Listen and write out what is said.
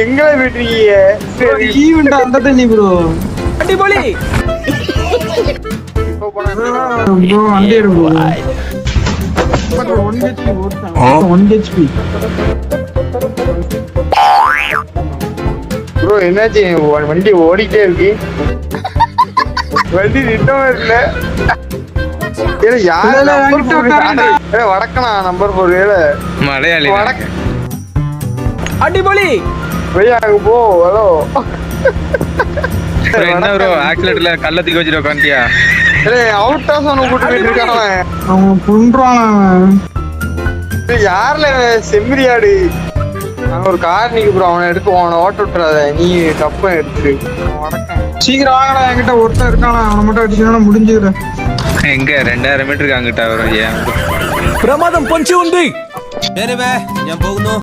எங்க விட்டுருக்கீங்க ஈவென்ட் அந்த தண்ணி ப்ரோ அடிபொலி இப்ப போனா ப்ரோ வண்டி எடுங்க ப்ரோ 1 HP ஓடுறான் 1 HP ப்ரோ என்னாச்சு வண்டி ஓடிட்டே இருக்கு வண்டி நிட்டவே இல்ல யாரு வடக்கணா நம்பர் 4 மலையாளி வடக்கு அடிபொலி வெய்யாங்க போ ஹலோ என்ன ப்ரோ ஆக்சிலேட்டர்ல கல்ல தூக்கி வச்சிட்டு உட்காந்தியா அவுட் ஹவுஸ் ஒன்று கூட்டு போயிட்டு இருக்கான் அவன் புண்றான் யாருல செம்மறியாடு நாங்க ஒரு கார் நிக்க ப்ரோ அவனை எடுத்து அவனை ஓட்ட விட்டுறாத நீ தப்பா எடுத்துரு சீக்கிரம் வாங்கடா என்கிட்ட ஒருத்தன் இருக்கானா அவனை மட்டும் அடிச்சுனா முடிஞ்சுக்கிறேன் எங்க 2000 மீட்டருக்கு அங்கிட்ட வரும் ஏன் ప్రమాదం పొంచి ఉంది నేను పోగును